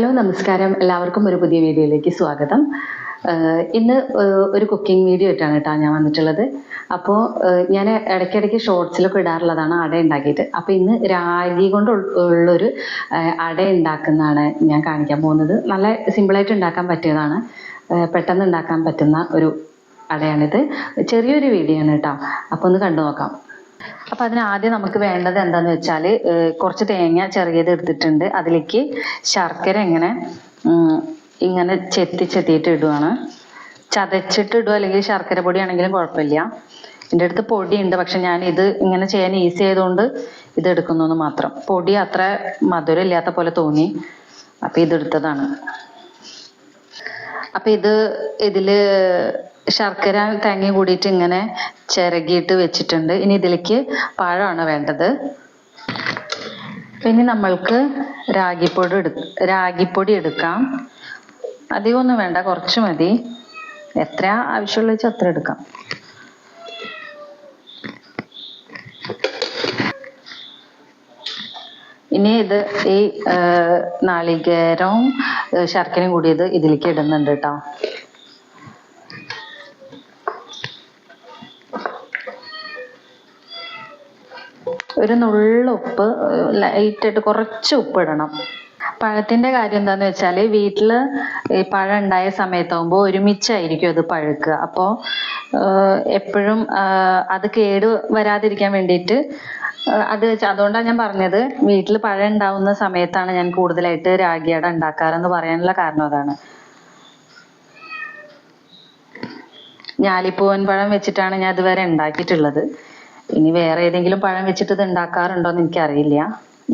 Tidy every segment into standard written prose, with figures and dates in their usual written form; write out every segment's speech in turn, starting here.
Hello നമസ്കാരം, എല്ലാവർക്കും ഒരു പുതിയ വീഡിയോയിലേക്ക് സ്വാഗതം. ഇന്ന് ഒരു കുക്കിംഗ് വീഡിയോ ആയിട്ടാണ് കേട്ടോ ഞാൻ വന്നിട്ടുള്ളത്. അപ്പോൾ ഞാൻ ഇടയ്ക്കിടയ്ക്ക് ഷോർട്സിലൊക്കെ ഇടാറുള്ളതാണ് അട ഉണ്ടാക്കിയിട്ട്. അപ്പോൾ ഇന്ന് രാഗി കൊണ്ട് ഉള്ളൊരു അട ഉണ്ടാക്കുന്നതാണ് ഞാൻ കാണിക്കാൻ പോകുന്നത്. നല്ല സിമ്പിളായിട്ട് ഉണ്ടാക്കാൻ പറ്റിയതാണ്, പെട്ടെന്ന് ഉണ്ടാക്കാൻ പറ്റുന്ന ഒരു അടയാണിത്. ചെറിയൊരു വീഡിയോ ആണ് കേട്ടോ, അപ്പോൾ ഒന്ന് കണ്ടു നോക്കാം. അപ്പോൾ അതിന് ആദ്യം നമുക്ക് വേണ്ടത് എന്താണെന്ന് വെച്ചാൽ കുറച്ച് തേങ്ങ ചെറിയത് എടുത്തിട്ടുണ്ട്. അതിലേക്ക് ശർക്കര ഇങ്ങനെ ചെത്തിയിട്ട് ഇടുവാണ്. ചതച്ചിട്ട് ഇടുക, അല്ലെങ്കിൽ ശർക്കര പൊടി ആണെങ്കിലും കുഴപ്പമില്ല. എൻ്റെ അടുത്ത് പൊടിയുണ്ട്, പക്ഷെ ഞാൻ ഇത് ഇങ്ങനെ ചെയ്യാൻ ഈസി ആയതുകൊണ്ട് ഇത് എടുക്കുന്നു മാത്രം. പൊടി അത്ര മധുരം ഇല്ലാത്ത പോലെ തോന്നി, അപ്പോൾ ഇതെടുത്തതാണ്. അപ്പം ഇതില് ശർക്കര തേങ്ങയും കൂടിയിട്ട് ഇങ്ങനെ ചിരകിയിട്ട് വെച്ചിട്ടുണ്ട്. ഇനി ഇതിലേക്ക് പഴമാണ് വേണ്ടത്. പിന്നെ നമ്മൾക്ക് രാഗിപ്പൊടി എടുക്കാം. അധികമൊന്നും വേണ്ട, കുറച്ച് മതി. എത്ര ആവശ്യമുള്ള വെച്ചാൽ അത്ര എടുക്കാം. ഇനി ഈ നാളികേരവും ശർക്കരയും കൂടിയത് ഇതിലേക്ക് ഇടുന്നുണ്ട് കേട്ടോ. ഒരു നുള്ളു ഉപ്പ്, ലൈറ്റായിട്ട് കുറച്ച് ഉപ്പ് ഇടണം. പഴത്തിൻ്റെ കാര്യം എന്താണെന്ന് വെച്ചാൽ വീട്ടിൽ ഈ പഴം ഉണ്ടായ സമയത്താകുമ്പോൾ ഒരുമിച്ചായിരിക്കും അത് പഴുക്കുക. അപ്പോൾ എപ്പോഴും അത് കേട് വരാതിരിക്കാൻ വേണ്ടിയിട്ട് അതുകൊണ്ടാണ് ഞാൻ പറഞ്ഞത്, വീട്ടിൽ പഴം ഉണ്ടാവുന്ന സമയത്താണ് ഞാൻ കൂടുതലായിട്ട് രാഗിയട ഉണ്ടാക്കാറെന്ന് പറയാനുള്ള കാരണം അതാണ്. ഞാലിപ്പൂവൻ പഴം വെച്ചിട്ടാണ് ഞാൻ ഇതുവരെ ഉണ്ടാക്കിയിട്ടുള്ളത്. ഇനി വേറെ ഏതെങ്കിലും പഴം വെച്ചിട്ട് ഇത് ഉണ്ടാക്കാറുണ്ടോ എന്ന് എനിക്കറിയില്ല.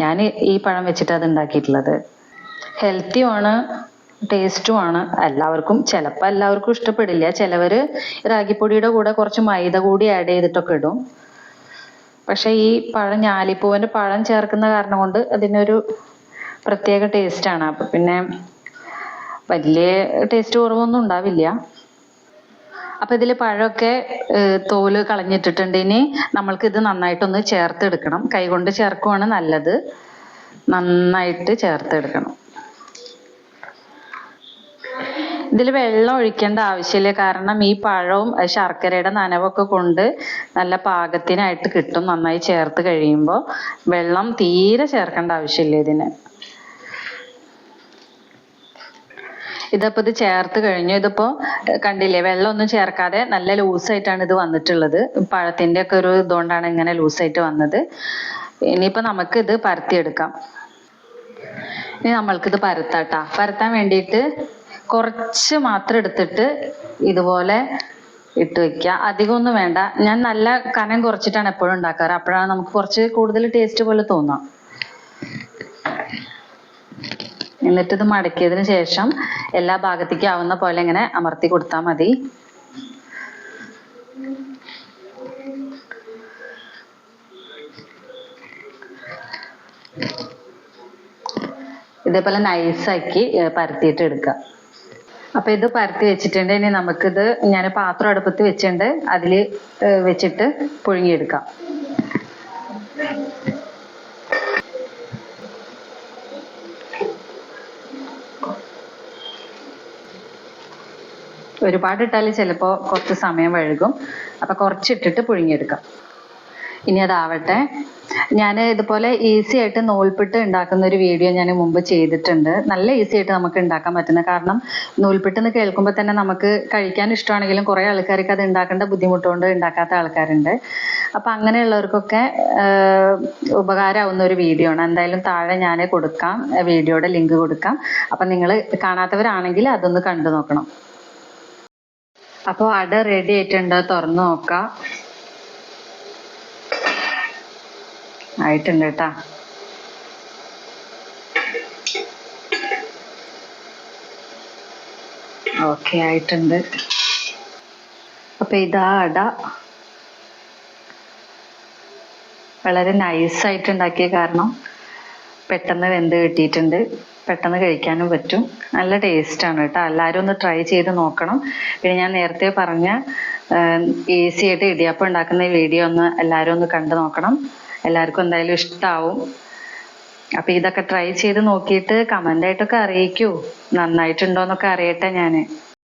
ഞാൻ ഈ പഴം വെച്ചിട്ട് അത് ഉണ്ടാക്കിയിട്ടുള്ളത്. ഹെൽത്തിയുമാണ്, ടേസ്റ്റുമാണ്. ചിലപ്പോൾ എല്ലാവർക്കും ഇഷ്ടപ്പെടില്ല. ചിലവർ രാഗിപ്പൊടിയുടെ കൂടെ കുറച്ച് മൈദ കൂടി ആഡ് ചെയ്തിട്ടൊക്കെ ഇടും. പക്ഷെ ഈ പഴം, ഞാലിപ്പൂവൻ്റെ പഴം ചേർക്കുന്ന കാരണം കൊണ്ട് അതിനൊരു പ്രത്യേക ടേസ്റ്റാണ്. അപ്പം പിന്നെ വലിയ ടേസ്റ്റ് കുറവൊന്നും ഉണ്ടാവില്ല. അപ്പം ഇതിൽ പഴമൊക്കെ തോല് കളഞ്ഞിട്ടിട്ടുണ്ട്. ഇനി നമ്മൾക്ക് ഇത് നന്നായിട്ടൊന്ന് ചേർത്തെടുക്കണം. കൈകൊണ്ട് ചേർക്കുവാണ് നല്ലത്. നന്നായിട്ട് ചേർത്തെടുക്കണം. ഇതിൽ വെള്ളം ഒഴിക്കേണ്ട ആവശ്യമില്ല, കാരണം ഈ പഴവും ശർക്കരയുടെ നനവൊക്കെ കൊണ്ട് നല്ല പാകത്തിനായിട്ട് കിട്ടും. നന്നായി ചേർത്ത് കഴിയുമ്പോൾ വെള്ളം തീരെ ചേർക്കേണ്ട ആവശ്യമില്ല ഇതിന്. ഇതിപ്പോൾ ഇത് ചേർത്ത് കഴിഞ്ഞു. ഇതിപ്പോൾ കണ്ടില്ലേ, വെള്ളമൊന്നും ചേർക്കാതെ നല്ല ലൂസായിട്ടാണ് ഇത് വന്നിട്ടുള്ളത്. പഴത്തിൻ്റെ ഒക്കെ ഒരു ഇതുകൊണ്ടാണ് ഇങ്ങനെ ലൂസായിട്ട് വന്നത്. ഇനിയിപ്പോൾ നമുക്കിത് പരത്തിയെടുക്കാം. ഇനി നമ്മൾക്കിത് പരത്താൻ വേണ്ടിയിട്ട് കുറച്ച് മാത്രം എടുത്തിട്ട് ഇതുപോലെ ഇട്ട് വെക്കുക. അധികമൊന്നും വേണ്ട. ഞാൻ നല്ല കനം കുറച്ചിട്ടാണ് എപ്പോഴും ഉണ്ടാക്കാറ്. അപ്പോഴാണ് നമുക്ക് കുറച്ച് കൂടുതൽ ടേസ്റ്റ് പോലെ തോന്നാം. എന്നിട്ട് ഇത് മടക്കിയതിന് ശേഷം എല്ലാ ഭാഗത്തേക്കും ആവുന്ന പോലെ ഇങ്ങനെ അമർത്തി കൊടുത്താൽ മതി. ഇതേപോലെ നൈസാക്കി പരത്തിയിട്ട് എടുക്കുക. അപ്പം ഇത് പരത്തി വെച്ചിട്ടുണ്ട്. ഇനി നമുക്കിത് ഞാൻ പാത്രം അടുപ്പത്ത് വെച്ചിട്ടുണ്ട്, അതിൽ വെച്ചിട്ട് പുഴുങ്ങിയെടുക്കാം. ഒരുപാട് ഇട്ടാൽ ചിലപ്പോൾ കുറച്ച് സമയം വഴുകും. അപ്പം കുറച്ചിട്ടിട്ട് പുഴുങ്ങിയെടുക്കാം. ഇനി അതാവട്ടെ. ഞാൻ ഇതുപോലെ ഈസി ആയിട്ട് നൂൽപുട്ട് ഉണ്ടാക്കുന്ന ഒരു വീഡിയോ ഞാൻ മുമ്പ് ചെയ്തിട്ടുണ്ട്. നല്ല ഈസി ആയിട്ട് നമുക്ക് ഉണ്ടാക്കാൻ പറ്റുന്ന, കാരണം നൂൽപുട്ട് എന്ന് കേൾക്കുമ്പോൾ തന്നെ നമുക്ക് കഴിക്കാൻ ഇഷ്ടമാണെങ്കിലും കുറേ ആൾക്കാർക്ക് അത് ഉണ്ടാക്കേണ്ട ബുദ്ധിമുട്ടുകൊണ്ട് ഉണ്ടാക്കാത്ത ആൾക്കാരുണ്ട്. അപ്പം അങ്ങനെയുള്ളവർക്കൊക്കെ ഉപകാരമാവുന്ന ഒരു വീഡിയോ ആണ്. എന്തായാലും താഴെ ഞാൻ കൊടുക്കാം, വീഡിയോയുടെ ലിങ്ക് കൊടുക്കാം. അപ്പം നിങ്ങൾ കാണാത്തവരാണെങ്കിൽ അതൊന്ന് കണ്ടു നോക്കണം. അപ്പോൾ അട റെഡി ആയിട്ടുണ്ട്. തുറന്നു നോക്കാം. ആയിട്ടുണ്ട് കേട്ടോ. ഓക്കെ, ആയിട്ടുണ്ട്. അപ്പം ഇതാ അട. വളരെ നൈസായിട്ട് ഉണ്ടാക്കിയ കാരണം പെട്ടെന്ന് വെന്ത് കിട്ടിയിട്ടുണ്ട്. പെട്ടെന്ന് കഴിക്കാനും പറ്റും. നല്ല ടേസ്റ്റാണ് കേട്ടോ. എല്ലാവരും ഒന്ന് ട്രൈ ചെയ്ത് നോക്കണം. പിന്നെ ഞാൻ നേരത്തെ പറഞ്ഞ ഈസി ആയിട്ട് ഇടിയപ്പം ഉണ്ടാക്കുന്ന വീഡിയോ എല്ലാവരും ഒന്ന് കണ്ടു നോക്കണം. എല്ലാവർക്കും എന്തായാലും ഇഷ്ടമാവും. അപ്പൊ ഇതൊക്കെ ട്രൈ ചെയ്ത് നോക്കിയിട്ട് കമന്റ് ആയിട്ടൊക്കെ അറിയിക്കൂ, നന്നായിട്ടുണ്ടോന്നൊക്കെ അറിയട്ടെ ഞാന്.